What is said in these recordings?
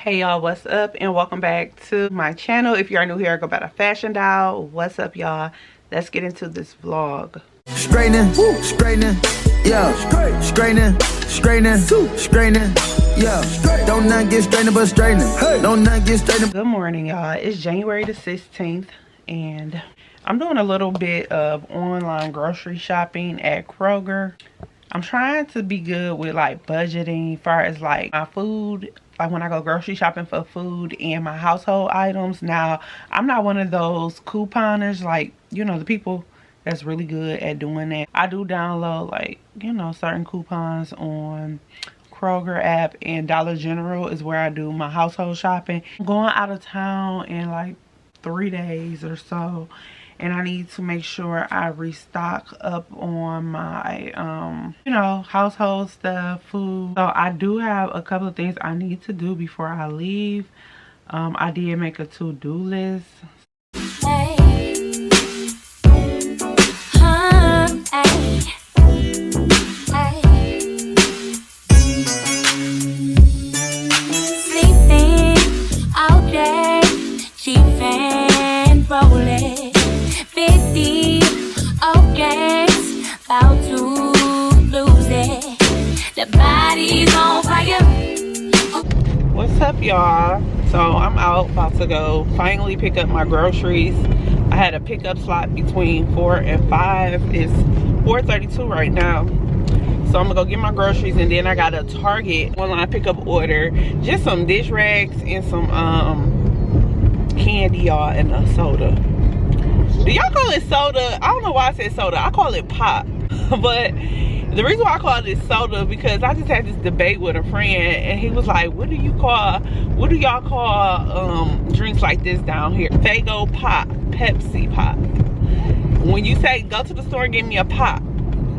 Hey y'all, what's up, and welcome back to my channel. If you are new here, go by the fashion dial. What's up, y'all? Let's get into this vlog. Straightening, straightening, yeah, straightening, straightening, straightening, yeah. Don't not get straightening, but straightening. Don't not get straightening. Good morning, y'all. It's January the 16th, and I'm doing a little bit of online grocery shopping at Kroger. I'm trying to be good with like budgeting as far as like my food, like when I go grocery shopping for food and my household items. Now, I'm not one of those couponers, like, you know, the people that's really good at doing that. I do download like, you know, certain coupons on Kroger app, and Dollar General is where I do my household shopping. I'm going out of town in like 3 days or so, and I need to make sure I restock up on my you know, household stuff, food. So I do have a couple of things I need to do before I leave. I did make a to-do list. What's up, y'all? So I'm out, about to go finally pick up my groceries. I had a pickup slot between 4 and 5. It's 4:32 right now, so I'm gonna go get my groceries, and then I got a Target online pickup order, just some dish rags and some candy, y'all, and a soda. Do y'all call it soda? I don't know why I said soda. I call it pop. But the reason why I call it soda, because I just had this debate with a friend, and he was like, what do y'all call drinks like this down here? Fago pop, Pepsi pop. When you say go to the store and give me a pop,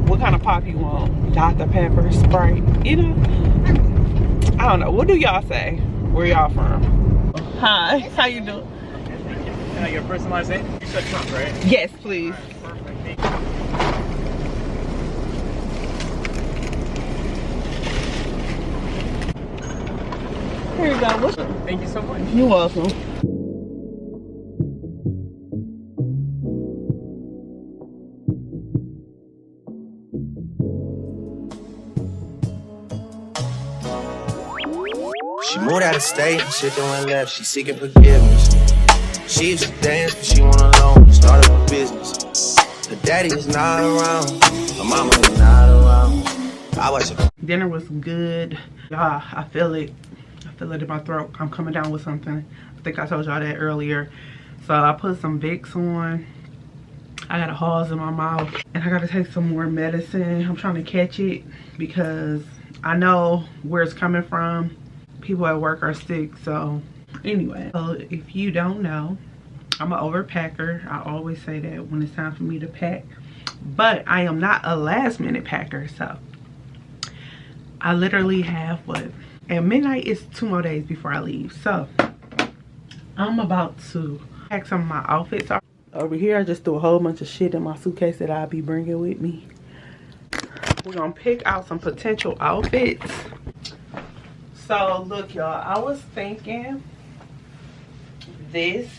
what kind of pop you want? Dr. Pepper, Sprite, you know? I don't know. What do y'all say? Where y'all from? Hi, how you doing? Can I get a personalized name? You said Trump, right? Yes, please. Right, perfect. Thank you. Here you go. Thank you so much. You're welcome. She moved out of state, shit doing left, she seeking forgiveness. She used to dance, but she went alone, started a business. Her daddy is not around, her mama is not around. I watch it. Dinner was good. Y'all, I feel it in my throat. I'm coming down with something. I think I told y'all that earlier. So I put some Vicks on. I got a Halls in my mouth, and I gotta take some more medicine. I'm trying to catch it because I know where it's coming from. People at work are sick. So anyway, so if you don't know, I'm an overpacker. I always say that when it's time for me to pack, but I am not a last minute packer. So I literally have, what, at midnight, it's 2 more days before I leave. So I'm about to pack some of my outfits. Over here, I just threw a whole bunch of shit in my suitcase that I'll be bringing with me. We're gonna pick out some potential outfits. So look, y'all, I was thinking this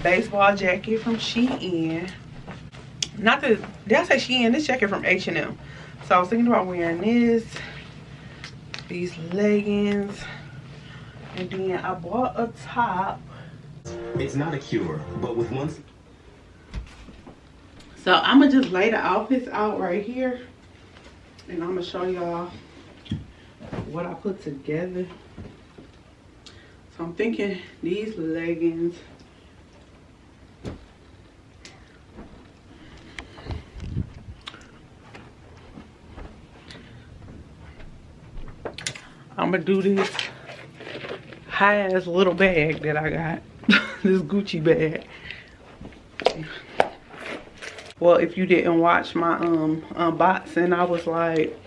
baseball jacket from Shein. Not the, did I say Shein? This jacket from H&M. So I was thinking about wearing this, these leggings, and then I bought a top. It's not a cure, but with one. So I'm gonna just lay the outfits out right here, and I'm gonna show y'all what I put together. So I'm thinking these leggings. I'm gonna do this high ass little bag that I got. This Gucci bag. Well, if you didn't watch my unboxing, I was like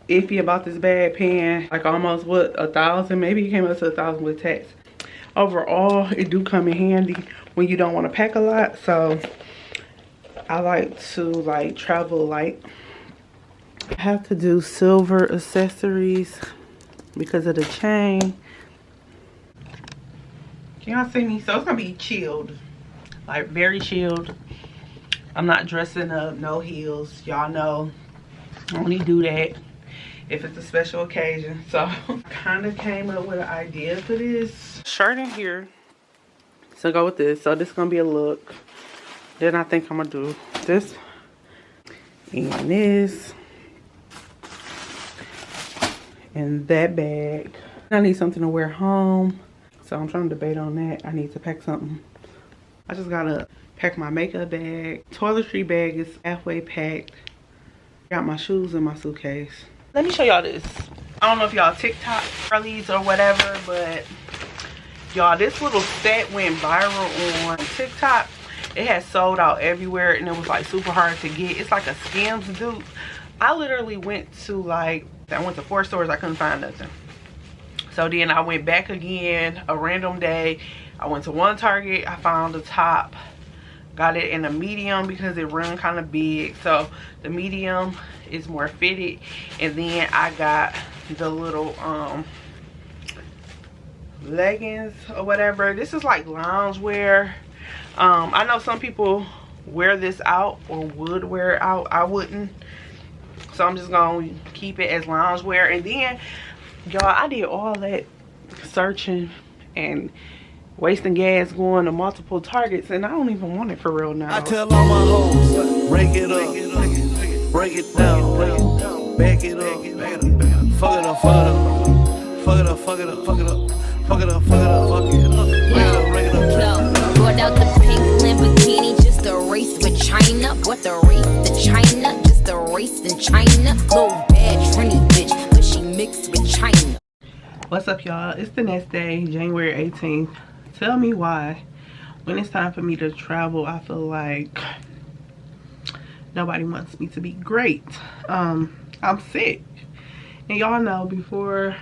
iffy about this bag, paying like almost what, $1,000, maybe it came up to $1,000 with tax. Overall, it do come in handy when you don't want to pack a lot. So I like to like travel light. I have to do silver accessories because of the chain. Can y'all see me? So it's gonna be chilled, like very chilled. I'm not dressing up, no heels. Y'all know I only do that if it's a special occasion. So kind of came up with an idea for this shirt in here to go with this. So this is gonna be a look. Then I think I'm gonna do this and this and that bag. I need something to wear home, so I'm trying to debate on that. I need to pack something. I just gotta pack my makeup bag. Toiletry bag is halfway packed. Got my shoes in my suitcase. Let me show y'all this. I don't know if y'all TikTok girlies or whatever, but y'all, this little set went viral on TikTok. It had sold out everywhere and it was like super hard to get. It's like a Skims dupe. I literally went to like, I went to 4 stores, I couldn't find nothing. So then I went back again a random day. I went to one Target, I found the top. Got it in a medium because it run kind of big. So the medium is more fitted. And then I got the little leggings or whatever. This is like lounge wear. I know some people wear this out or would wear it out. I wouldn't. So I'm just gonna keep it as lounge wear. And then y'all, I did all that searching and wasting gas going to multiple Targets, and I don't even want it for real now. I tell all my hoes, break it up, break it down, back it up, fuck it up, fuck it up, fuck it up, fuck it up, fuck it up, fuck it up, fuck it up, fuck it up, break it up. Brought out the pink Lamborghini, just a race with China. What the race to China? Just a race in China. Little bad Trini bitch, but she mixed with China. What's up, y'all? It's the next day, January 18th. Tell me why when it's time for me to travel, I feel like nobody wants me to be great. I'm sick, and y'all know before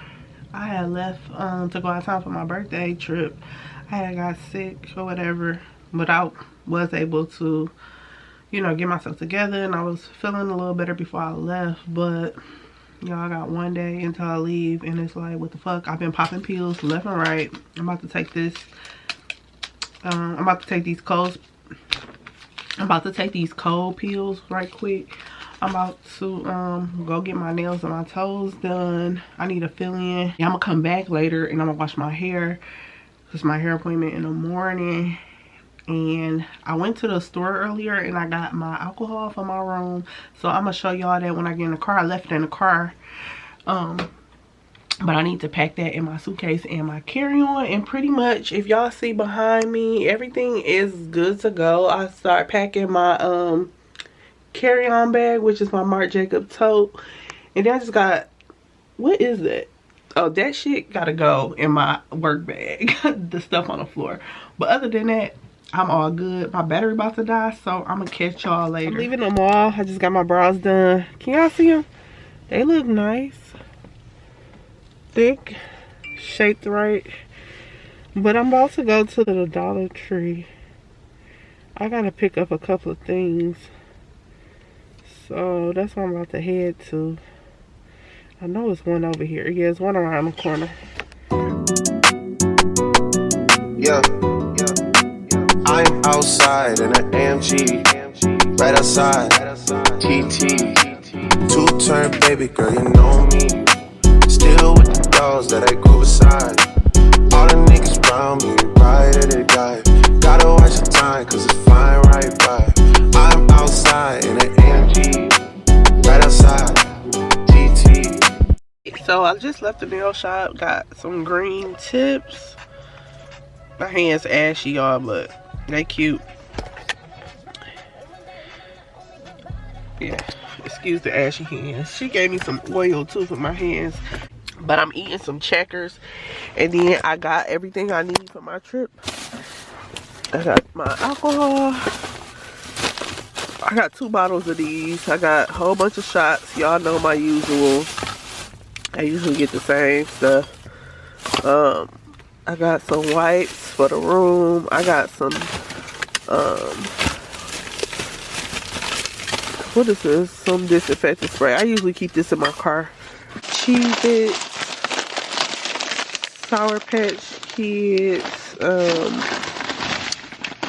I had left to go out of town for my birthday trip, I had got sick or whatever, but I was able to, you know, get myself together, and I was feeling a little better before I left. But y'all, I got one day until I leave, and it's like, what the fuck? I've been popping pills left and right. I'm about to take this. I'm about to take these cold. I'm about to take these cold pills right quick. I'm about to go get my nails and my toes done. I need a fill-in. Yeah, I'm gonna come back later and I'm gonna wash my hair. It's my hair appointment in the morning. And I went to the store earlier and I got my alcohol for my room. So I'm gonna show y'all that when I get in the car. I left it in the car. But I need to pack that in my suitcase and my carry-on. And pretty much, if y'all see behind me, everything is good to go. I start packing my carry-on bag, which is my Marc Jacobs tote. And then I just got, what is that? Oh, that shit gotta go in my work bag. The stuff on the floor. But other than that, I'm all good. My battery about to die, so I'm gonna catch y'all later. I'm leaving the mall. I just got my brows done. Can y'all see them? They look nice. Thick, shaped right. But I'm about to go to the Dollar Tree. I gotta pick up a couple of things. So that's where I'm about to head to. I know it's one over here. Yeah, it's one around the corner. Yeah, I'm outside in an AMG, right outside, TT, two-turn baby girl, you know me. Still with the dogs that I grew beside. All the niggas round me, ride or they die. Gotta watch the time, cause it's flying right by. I'm outside in an AMG, right outside, TT. So I just left the nail shop, got some green tips. My hands ashy, y'all, but they cute. Yeah, excuse the ashy hands. She gave me some oil too for my hands. But I'm eating some Checkers, and then I got everything I need for my trip. I got my alcohol. I got 2 bottles of these. I got a whole bunch of shots. Y'all know my usual. I usually get the same stuff. I got some wipes for the room. I got some what is this? Some disinfectant spray. I usually keep this in my car. Cheez-It, Sour Patch Kids,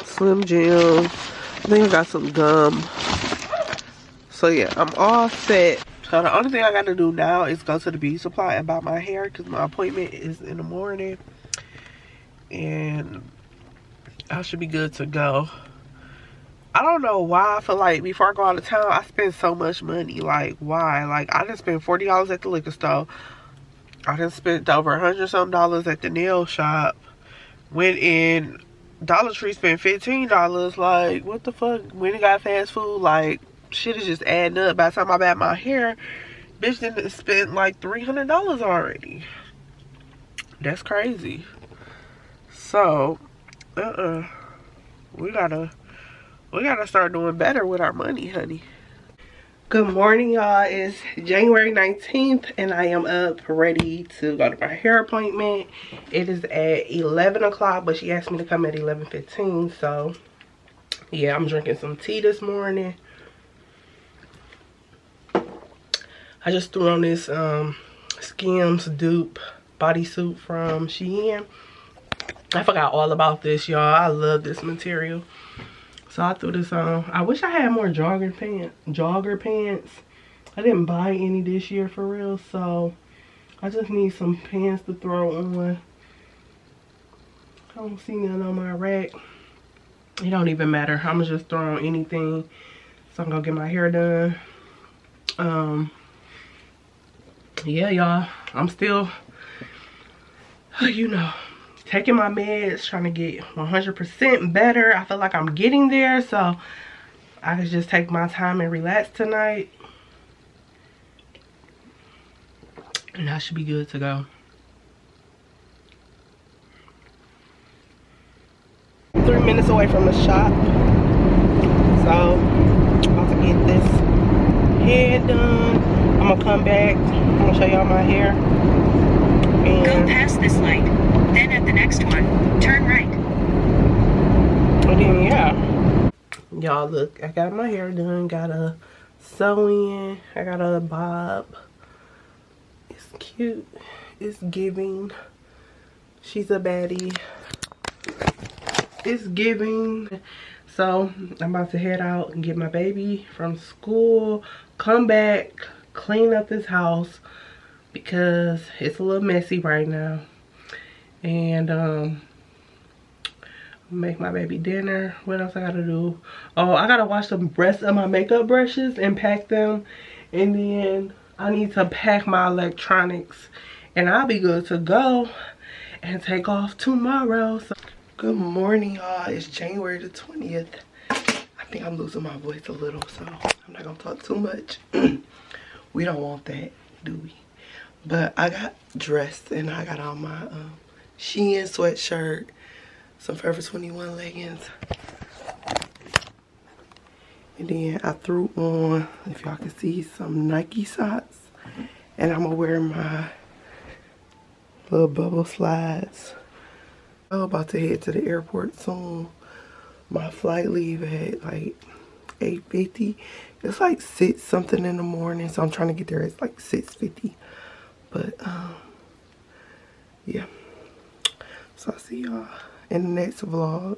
Slim Jim. I think I got some gum. So yeah, I'm all set. So the only thing I gotta do now is go to the beauty supply and buy my hair because my appointment is in the morning. And I should be good to go. I don't know why I feel like before I go out of town, I spend so much money. Like, why? Like, I done spent $40 at the liquor store. I done spent over $100-something at the nail shop. Went in Dollar Tree, spent $15. Like, what the fuck? When it got fast food, like, shit is just adding up. By the time I bought my hair, bitch done spent like $300 already. That's crazy. So, we gotta start doing better with our money, honey. Good morning, y'all. It's January 19th and I am up ready to go to my hair appointment. It is at 11 o'clock, but she asked me to come at 11:15. So yeah, I'm drinking some tea this morning. I just threw on this Skims dupe bodysuit from Shein. I forgot all about this, y'all. I love this material. So I threw this on. I wish I had more jogger pants. I didn't buy any this year for real, so I just need some pants to throw on. I don't see none on my rack. It don't even matter. I'm gonna just throw on anything. So I'm gonna get my hair done. Yeah, y'all. I'm still, you know, taking my meds, trying to get 100% better. I feel like I'm getting there, so I can just take my time and relax tonight. And I should be good to go. 3 minutes away from the shop. So, about to get this head done. I'm gonna come back. I'm gonna show y'all my hair. And go past this light. Then at the next one, turn right. And then yeah, y'all look, I got my hair done, got a sew-in, I got a bob. It's cute, it's giving. She's a baddie. It's giving. So I'm about to head out and get my baby from school, come back, clean up this house because it's a little messy right now. And make my baby dinner. What else I gotta do? Oh, I gotta wash the rest of my makeup brushes and pack them. And then I need to pack my electronics. And I'll be good to go and take off tomorrow. So, good morning, y'all. It's January the 20th. I think I'm losing my voice a little, so I'm not gonna talk too much. We don't want that, do we? But I got dressed and I got on my Shein sweatshirt, some Forever 21 leggings, and then I threw on, if y'all can see, some Nike socks, and I'm gonna wear my little bubble slides. I'm about to head to the airport soon. My flight leave at like 8:50. It's like 6 something in the morning, so I'm trying to get there at like 6:50. But yeah. So I'll see y'all in the next vlog.